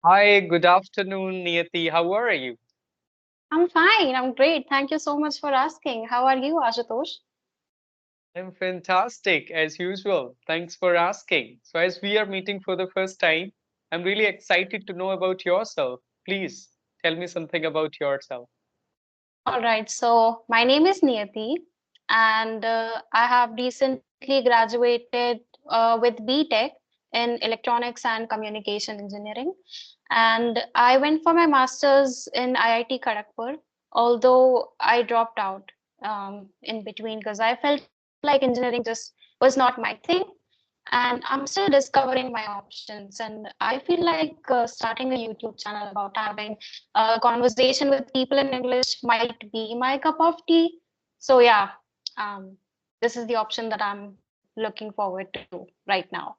Hi, good afternoon, Niyati. How are you? I'm fine. I'm great. Thank you so much for asking. How are you, Ashutosh? I'm fantastic as usual. Thanks for asking. So, as we are meeting for the first time, I'm really excited to know about yourself. Please tell me something about yourself. All right. So my name is Niyati, and I have recently graduated with BTech in Electronics and Communication Engineering, and I went for my master's in IIT Kharagpur. Although I dropped out in between because I felt like engineering just was not my thing. And I'm still discovering my options, and I feel like starting a YouTube channel about having a conversation with people in English might be my cup of tea. So yeah, um, this is the option that I'm looking forward to right now.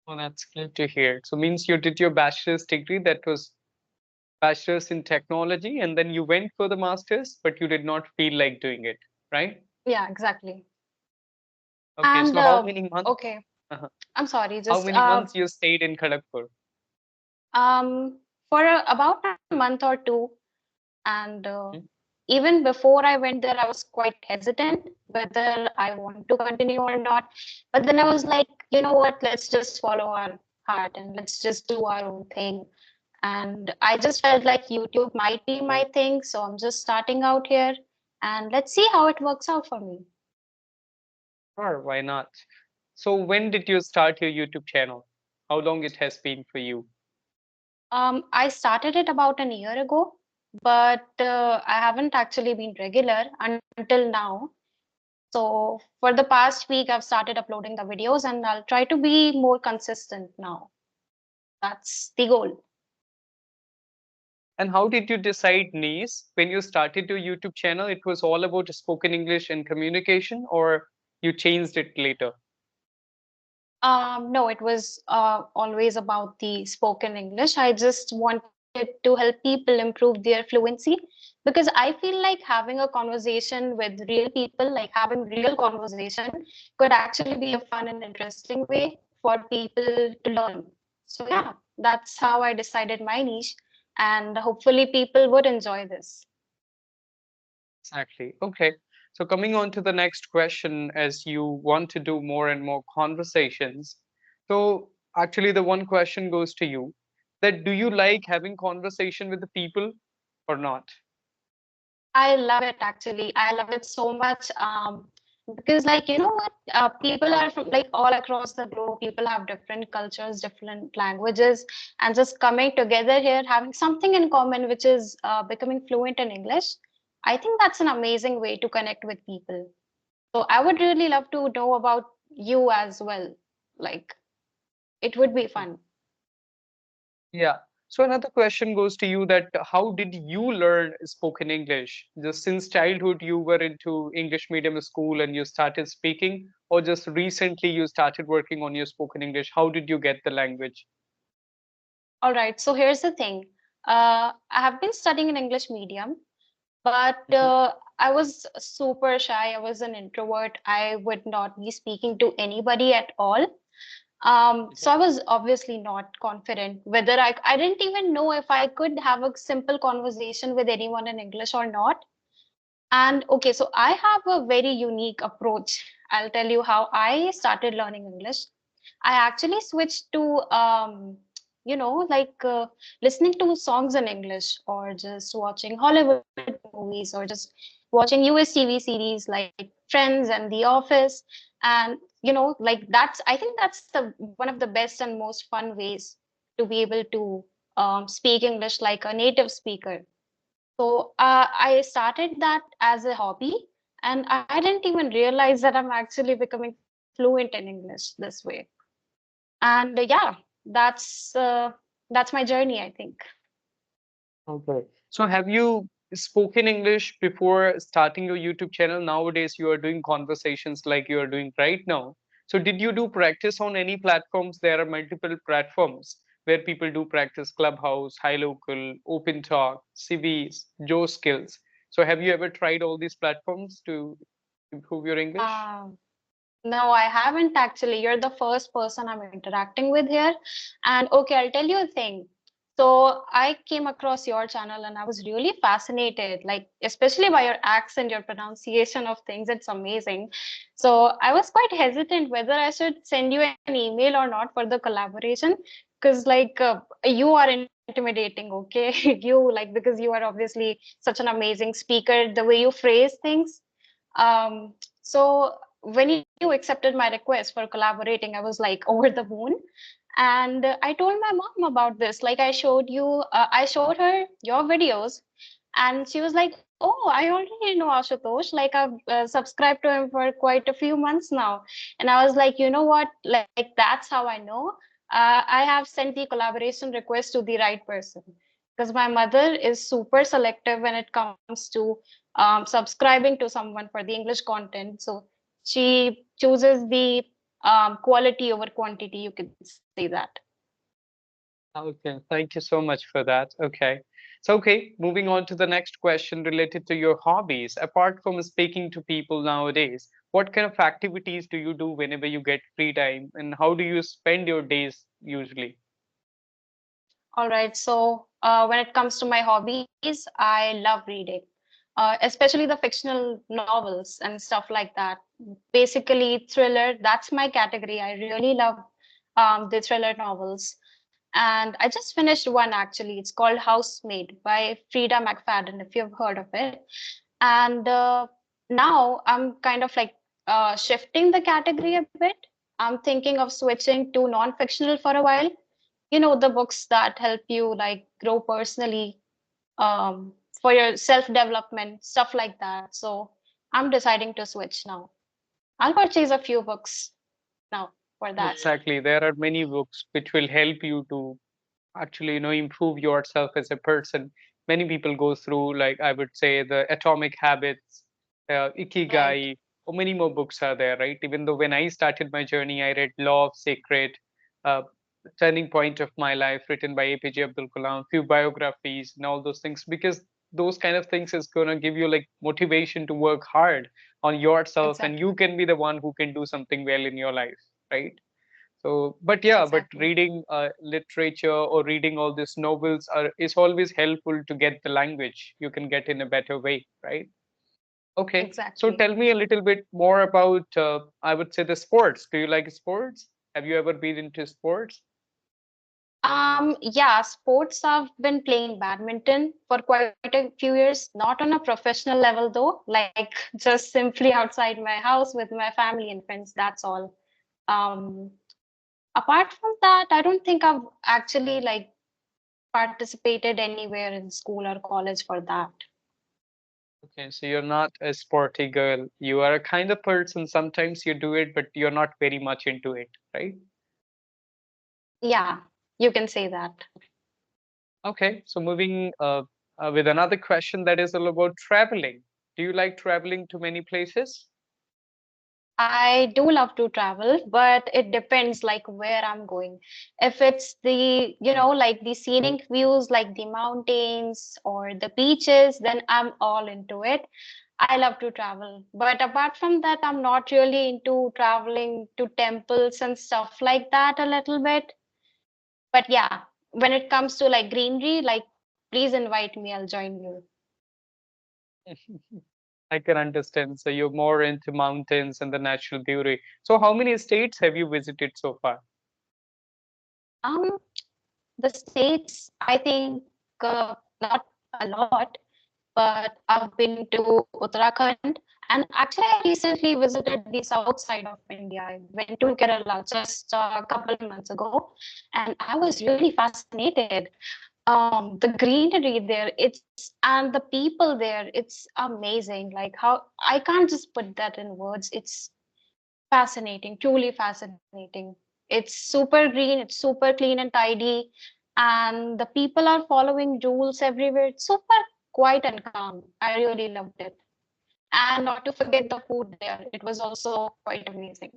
Oh, that's good to hear. So, means you did your bachelor's degree that was bachelor's in technology, and then you went for the master's, but you did not feel like doing it, right? Yeah, exactly. Okay, And so how many months? okay, uh I'm sorry, How just many months you stayed in Kharagpur? for about a month or two, and Hmm? even before I went there, I was quite hesitant whether I want to continue or not. But then I was like, you know what, let's just follow our heart and let's just do our own thing. And I just felt like YouTube might be my thing. So I'm just starting out here and let's see how it works out for me. Sure, why not? So when did you start your YouTube channel? How long it has been for you? I started it about a year ago, but I haven't actually been regular until now. So for the past week, I've started uploading the videos and I'll try to be more consistent now. That's the goal. And how did you decide niche? When you started your YouTube channel, it was all about spoken English and communication, or you changed it later? No, it was always about the spoken English. I just wanted to help people improve their fluency because I feel like having a conversation with real people, like having real conversation, could actually be a fun and interesting way for people to learn. So, yeah, that's how I decided my niche, and hopefully, people would enjoy this. Exactly. Okay. So coming on to the next question, as you want to do more and more conversations. So actually the one question goes to you, that do you like having conversation with the people or not? I love it actually. I love it so much. Because like you know what, people are from like all across the globe. People have different cultures, different languages, and just coming together here, having something in common, which is becoming fluent in English. I think that's an amazing way to connect with people. So I would really love to know about you as well. Like it would be fun. Yeah. So another question goes to you, that how did you learn spoken English? Just since childhood you were into English medium school and you started speaking, or just recently you started working on your spoken English? How did you get the language? All right. So here's the thing. I have been studying in English medium, but Mhm. I was super shy. I was an introvert. I would not be speaking to anybody at all. So Mhm. I was obviously not confident whether I didn't even know if I could have a simple conversation with anyone in English or not. And okay, so I have a very unique approach. I'll tell you how I started learning English. I actually switched to, like listening to songs in English or just watching Hollywood movies or just watching US TV series like Friends and The Office. And, like I think that's the one of the best and most fun ways to be able to speak English like a native speaker. So I started that as a hobby, and I didn't even realize that I'm actually becoming fluent in English this way. And yeah, that's my journey, I think. Okay. So have you spoken English before starting your YouTube channel? Nowadays, you are doing conversations like you are doing right now. So did you do practice on any platforms? There are multiple platforms where people do practice: Clubhouse, High Local, Open Talk, CVs, Joe Skills. So have you ever tried all these platforms to improve your English? Um, No, I haven't actually. You're the first person I'm interacting with here. And okay, I'll tell you a thing. So I came across your channel and I was really fascinated, like especially by your accent, your pronunciation of things. It's amazing. So I was quite hesitant whether I should send you an email or not for the collaboration, because you are intimidating, okay? You like because you are obviously such an amazing speaker, the way you phrase things. So when you accepted my request for collaborating, I was like over the moon. And I told my mom about this. Like I showed her your videos, and she was like, "Oh, I already know Ashutosh. Like I've subscribed to him for quite a few months now." And I was like, "You know what? Like that's how I know. I have sent the collaboration request to the right person." Because my mother is super selective when it comes to subscribing to someone for the English content. So she chooses the quality over quantity, you could say that. Okay, thank you so much for that. Okay. So, okay, moving on to the next question related to your hobbies. Apart from speaking to people nowadays, what kind of activities do you do whenever you get free time, and how do you spend your days usually? All right. So when it comes to my hobbies, I love reading, especially the fictional novels and stuff like that. Basically, thriller. That's my category. I really love the thriller novels. And I just finished one actually. It's called Housemaid by Frida McFadden, if you've heard of it. And now I'm kind of like shifting the category a bit. I'm thinking of switching to non-fictional for a while. The books that help you like grow personally, um, for your self-development, stuff like that. So I'm deciding to switch now. I'll purchase a few books now for that. Exactly. There are many books which will help you to actually, improve yourself as a person. Many people go through, like, I would say, the Atomic Habits, Right. Ikigai, or many more books are there, right? Even though when I started my journey, I read Law of Secret, uh, Turning Point of My Life, written by APJ Abdul Kalam, few biographies and all those things, because those kind of things is going to give you like motivation to work hard on yourself, and you Exactly. can be the one who can do something well in your life, right? So, but yeah, but Exactly. reading literature or reading all these novels is always helpful to get the language. You can get in a better way, right? Okay. So Exactly. tell me a little bit more about, I would say, the sports. Do you like sports? Have you ever been into sports? Yeah, sports. I've been playing badminton for quite a few years, not on a professional level though, like just simply outside my house with my family and friends, that's all. Um, Apart from that, I don't think I've actually like participated anywhere in school or college for that. Okay, so you're not a sporty girl. You are a kind of person, sometimes you do it, but you're not very much into it, right? Yeah, you can say that. Okay, so moving with another question that is all about traveling. Do you like traveling to many places? I do love to travel, but it depends like where I'm going. If it's like the scenic views, like the mountains or the beaches, then I'm all into it. I love to travel. But apart from that, I'm not really into traveling to temples and stuff like that a little bit. But yeah, when it comes to like greenery, like please invite me, I'll join you. I can understand. So you're more into mountains and the natural beauty. So how many states have you visited so far? Um, the states, I think not a lot, but I've been to Uttarakhand, and actually I recently visited the south side of India. I went to Kerala just a couple of months ago, and I was really fascinated. The greenery there, and the people there, it's amazing. Like how I can't just put that in words. It's fascinating, truly fascinating. It's super green, it's super clean and tidy, and the people are following rules everywhere. It's super quiet and calm. I really loved it. And not to forget the food there, it was also quite amazing.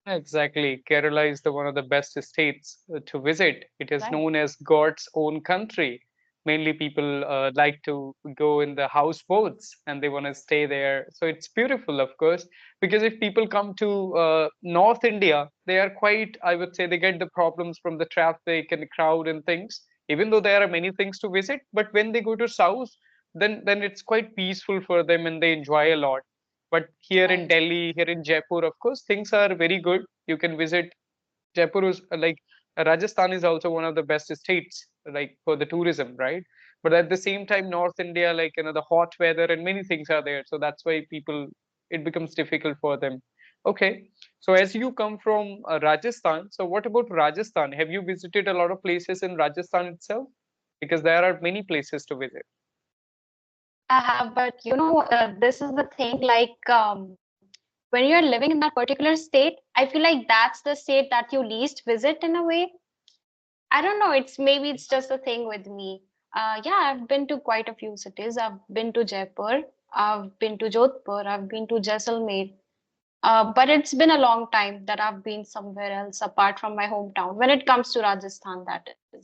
Exactly. Kerala is the one of the best states to visit. It is Right. known as God's own country. Mainly people like to go in the houseboats and they want to stay there. So it's beautiful, of course, because if people come to North India, they are quite, I would say, they get the problems from the traffic and the crowd and things, even though there are many things to visit. But when they go to South, then it's quite peaceful for them and they enjoy a lot. But here in Right. Delhi, here in Jaipur, of course, things are very good. You can visit Jaipur is like Rajasthan is also one of the best states like for the tourism, right? But at the same time, North India, like the hot weather and many things are there, so that's why people it becomes difficult for them. Okay, so as you come from Rajasthan, so what about Rajasthan? Have you visited a lot of places in Rajasthan itself? Because there are many places to visit. Yeah, I have, but this is the thing. When you're living in that particular state, I feel like that's the state that you least visit in a way. I don't know. Maybe it's just a thing with me. Yeah, I've been to quite a few cities. I've been to Jaipur. I've been to Jodhpur. I've been to Jaisalmer. But it's been a long time that I've been somewhere else apart from my hometown. When it comes to Rajasthan, that is.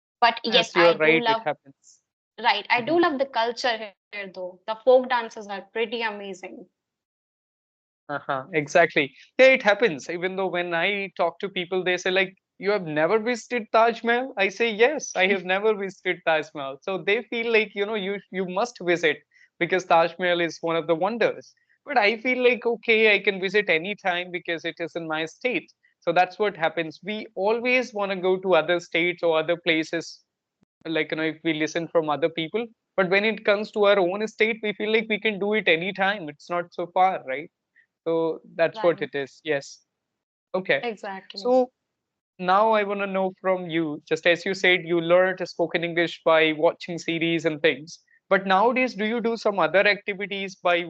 But yes, Yes, I you're do right. love. It happens. Right, I do Mhm. love the culture here, though. The folk dances are pretty amazing. Uh-huh, exactly. Yeah, it happens. Even though when I talk to people, they say like, "You have never visited Taj Mahal?" I say, "Yes, I have never visited Taj Mahal." So they feel like you must visit because Taj Mahal is one of the wonders. But I feel like okay, I can visit anytime because it is in my state. So that's what happens. We always want to go to other states or other places, like if we listen from other people. But when it comes to our own state, we feel like we can do it anytime. It's not so far, right? So that's what Right, it is. Yes. Okay. exactly. So now I want to know from you, just as you said, you learned spoken English by watching series and things. But nowadays, do you do some other activities by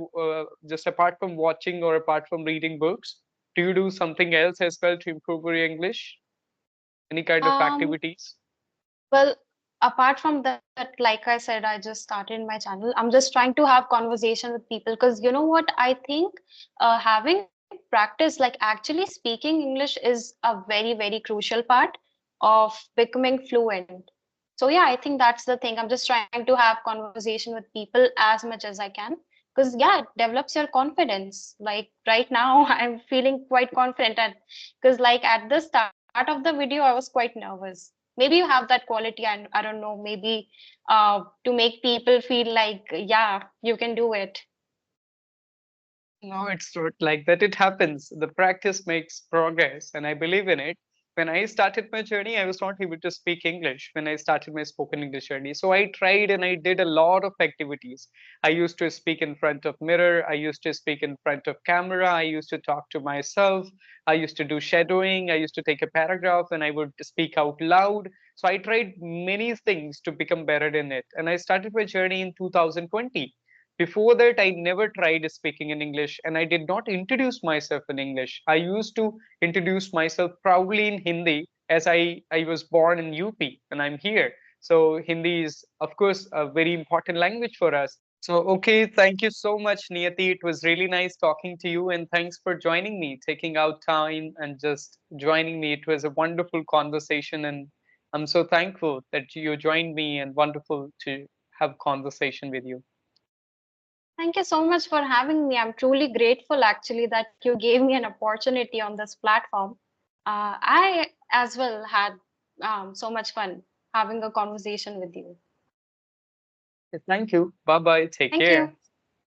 just apart from watching or apart from reading books? Do you do something else as well to improve your English? Any kind of Um, activities? well, apart from that, like I said, I just started my channel. I'm just trying to have conversation with people because you know what? I think having practice, like actually speaking English, is a very, very crucial part of becoming fluent. So yeah, I think that's the thing. I'm just trying to have conversation with people as much as I can because yeah, it develops your confidence. Like right now, I'm feeling quite confident, and because like at the start of the video, I was quite nervous. Maybe you have that quality, and I don't know, maybe to make people feel like yeah, you can do it. No, it's not like that. It happens. The practice makes progress, and I believe in it. When I started my journey, I was not able to speak English when I started my spoken English journey. So I tried and I did a lot of activities. I used to speak in front of mirror. I used to speak in front of camera. I used to talk to myself. I used to do shadowing. I used to take a paragraph and I would speak out loud. So I tried many things to become better in it. And I started my journey in 2020. Before that, I never tried speaking in English and I did not introduce myself in English. I used to introduce myself proudly in Hindi as I was born in UP and I'm here. So Hindi is, of course, a very important language for us. So, okay, thank you so much, Niyati. It was really nice talking to you and thanks for joining me, taking out time and just joining me. It was a wonderful conversation and I'm so thankful that you joined me and wonderful to have conversation with you. Thank you so much for having me. I'm truly grateful actually that you gave me an opportunity on this platform. I as well had so much fun having a conversation with you. Thank you. Bye bye. Take Thank you. care.